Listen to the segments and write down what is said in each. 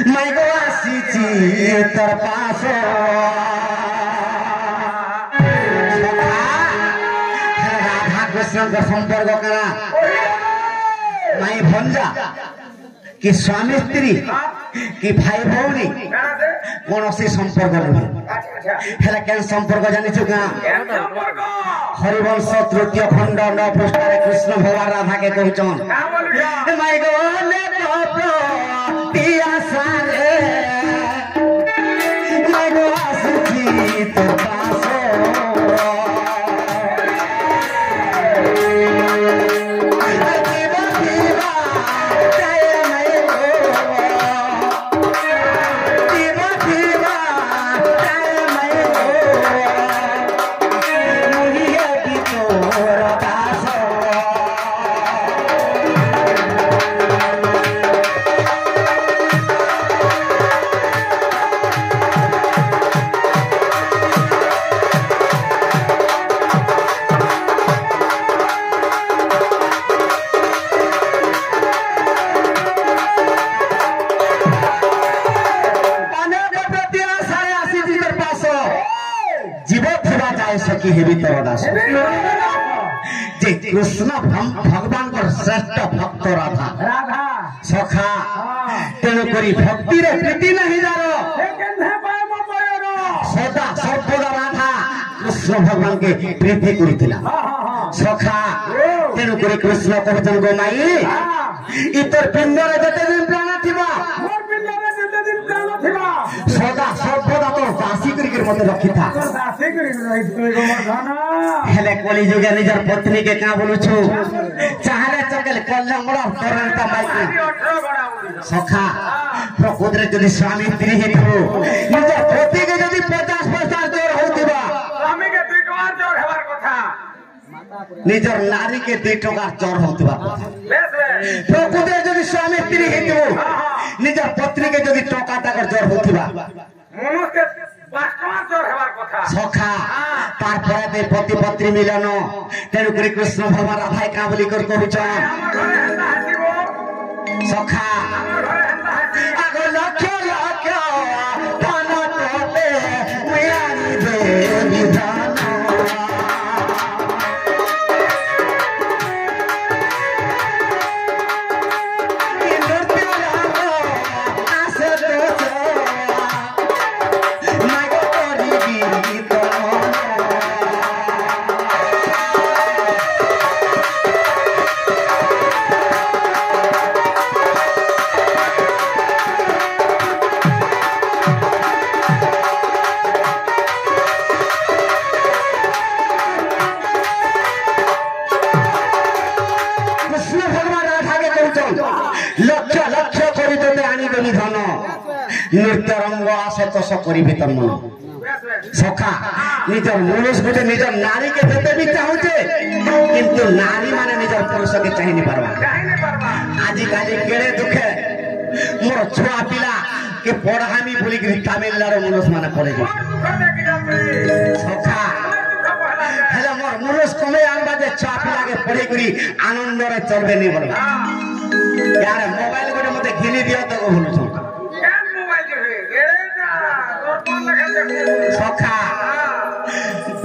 मैं गो आसीची तोर पास राधा कृष्ण का संपर्क करा मैं भंजा कि स्वामी स्त्री कि भाई भौणी कौन से संपर्क नुहे केन संपर्क जानी क्या हरिवंश तृतीय खंड 9 पृष्ठ कृष्ण भगवान राधा के कहचन कृष्ण भगवान को श्रेष्ठ भक्त राधा सखा तेणुक भक्ति प्रीति नहीं जारो सदा सर्वदा राधा कृष्ण भगवान के प्रीति करुला सखा तेणुक कृष्ण कहते गो माई इतर पिंडर जते दिन प्राण थिबा सदा सर्वदा तो दासी करी मत रखी था हेले कली जुगे निजर पत्नी के क्या बोलू छु चाहले चकल कल्लंगड़ा तोरंता माइक सखा प्रकृति रे जदी स्वामी स्त्री हेतु निजर पति के जदी 50 जोर होतिबा स्वामी के 2 टका जोर हेबार कथा निजर नारी के 2 टका जोर होतिबा प्रकृति रे जदी स्वामी स्त्री हेतु निजर पत्नी के जदी टका तकर जोर होतिबा मनुष्य सखा तार पति पत्नी मिलन तेणुक कृष्ण भगवान राधा क्या बोली कर सखा लक्ष्य नृत्य रंग आसतोष करी तम मन सखा निजर मनुष्य गोटे निजर नारी के देते भी चाहूचे किंतु नारी माने निजर पुरुष के चाहि नहीं पारबा आजिकाली केड़े दुखे मोर छुआ पिला के पढ़ामी बोली कि तमिलनाडु मनुष्य माने पड़े सखा हेला मोर मनुष्य कमे आनबा जे छुआ पिला के पढ़े करी आनंद रे चलबे नहीं पारबा यार मोबाइल गोटे मते घिनी दियो तो बोलु छु सखा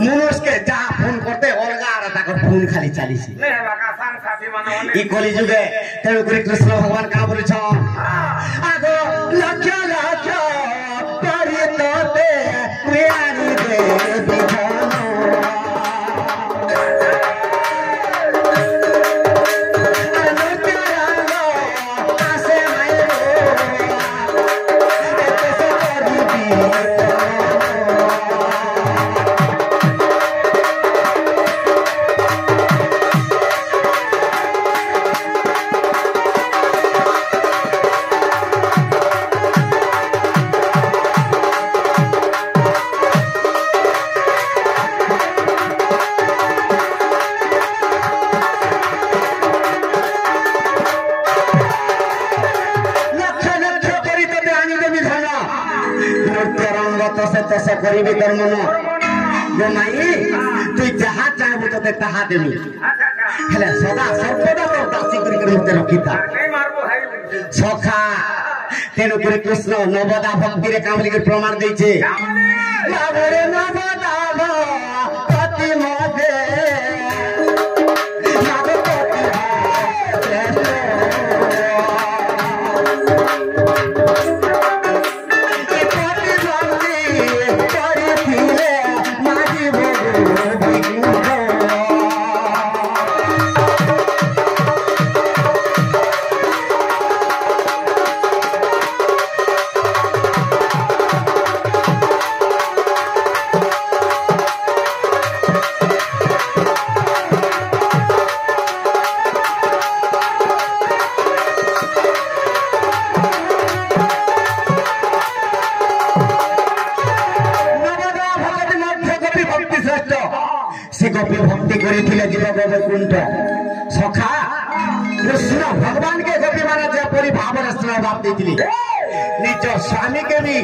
मनुष्य के जहाँ फोन करते अलगा फोन खाली चली कली जुगे तेणुक कृष्ण भगवान क्या बोल लक्ष्य लक्ष्य करी तर मन जो माई तु जहाँ चाहबू ते ताहा देमी हेले सदा सर्वदा तो दासी करी मते रखी था सखा तेणुकर कृष्ण नवदा भक्ति रे काम लिखे प्रमाण देछे बाबरे नवदा भक्ति मधे गोपी भक्ति जीवकुंठ सखा कृष्ण भगवान के गोपी माने परी भाव भाव देती निज स्वामी के भी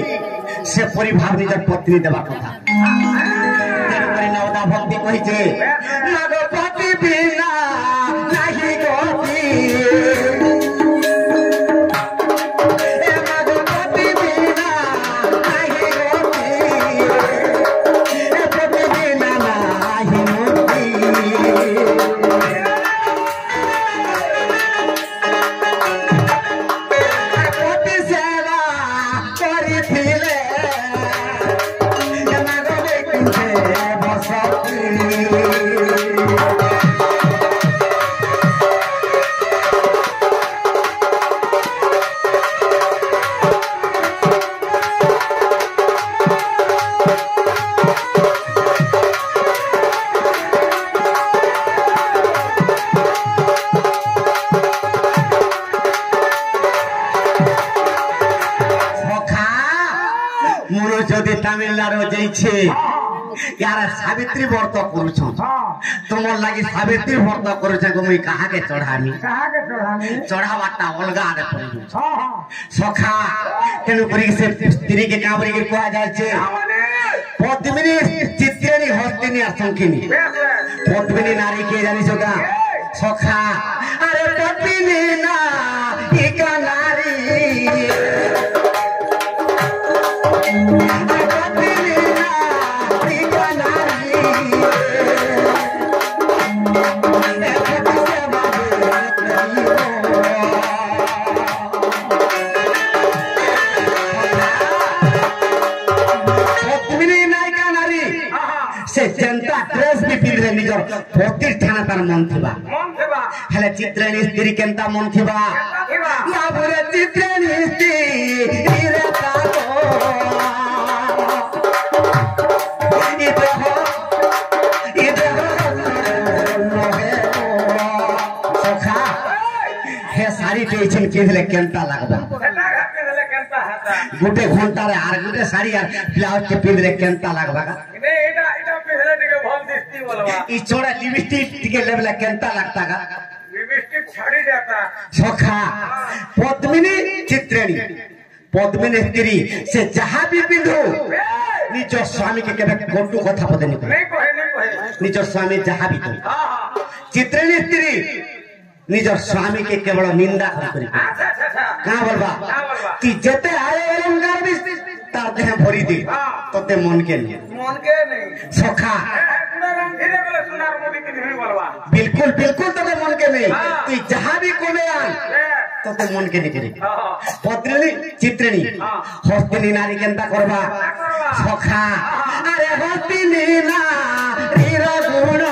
से परी भाव निज पत्नी देवा कथा नवदा भक्ति कही पति बिना नहीं गति तमिलनाडु जाइछे यार सावित्री व्रत करूछ तुमर लागि सावित्री व्रत करूछ को मुई कहा के चढ़ामी चढ़ावाटा अलगा रे पड़ू सखा तेनु करी से स्त्री के काबरी के कहा जाय छे पद्मिनी चित्रेणी हस्तिनी और शंखिनी पद्मिनी नारी के जानि छका सखा अरे पद्मिनी ना एका नारी जनता ड्रेस भी पिंध रे निजर प्रतिष्ठान तार मन थिबा हेले चित्रेणी स्त्री केनता मन थिबा बाबुरे चित्रेणी स्त्री रे ताको इदे हो सखा हे साड़ी टेछन पिंधले केनता लागबा गुटे घंटा रे are Gute sari are blouse के पिंधले केनता लागबा चोड़ा लिपस्टिक टिके लेवल केनता लगता का लिपस्टिक छाड़ी जाता सखा पद्मिनी चित्रेणी पद्मिनी स्त्री से जहां भी पिंधो निज स्वामी के केबे गोटू कथा पदे नहीं कहे निज स्वामी जहां भी तो चित्रेणी स्त्री निज स्वामी के केवल निंदा करी का बोलबा कि जेते आए अलंकार भी तार देह भरी दे तते मन के नहीं सखा बिल्कुल बिल्कुल तते मन के नहीं तू जहां भी कोने आन तते मन के नहीं करी पद्मिनी चित्रेणी हस्तिनी नारी केनता करबा सखा अरे हस्तिनी नारी रा गुण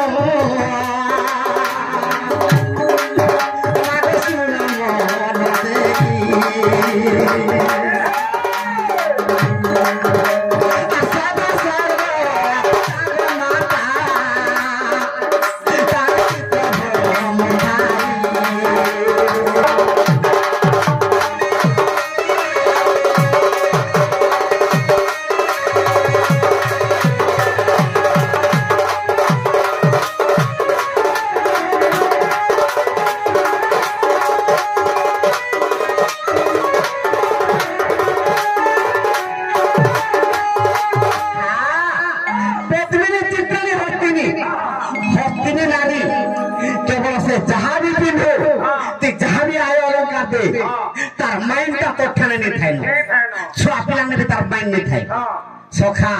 जहां भी पिंधो जहां भी आयो अलंकार दे तार माइंडटा तो ठाने नहीं थाई छुआ पिला ने भी तार माइंड नहीं थाई सखा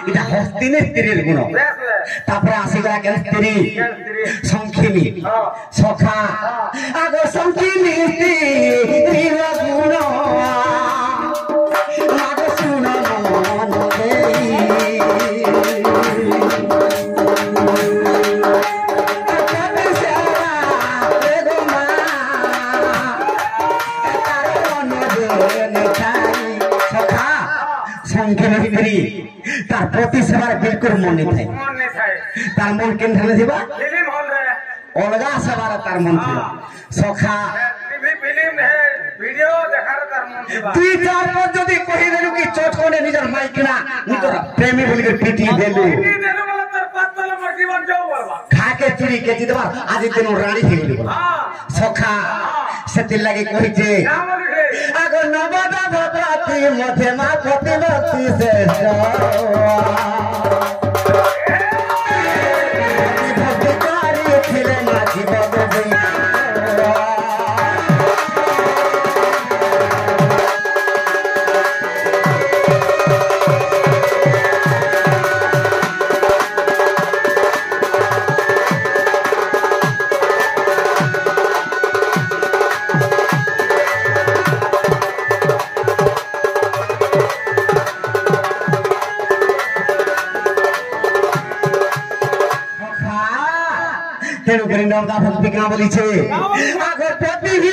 इटा हस्तिने स्त्रीर गुण तारपरे आसिगला केन स्त्री संखिनी सखा आगो संखिनी स्त्रीर गुण आगो सुनो मन संख्या तार प्रति सेवार बिल्कुल मन नहीं थाए तार मन केन ठाने थिबा अलगा सेवार तार मन थिबा सखा टीवी फिल्म है वीडियो देखार तार मन थिबा तुई चार पर जदी कहि देलु कि चटकोने निजर माइकिना निजर प्रेमी बोली के पीटी देलु वाला तार पातल मर जीवन जाओ बरबा खा के चुरी के जितबा आज दिन रानी थी बोली सखा सेति लागि कहि जे आगो नवदा भद्राती मथे मा प्रतिमती से भक्तिकारी खिले नाची बाबू तेणु करी नवदा भक्ति का बोली छे आगो पति ही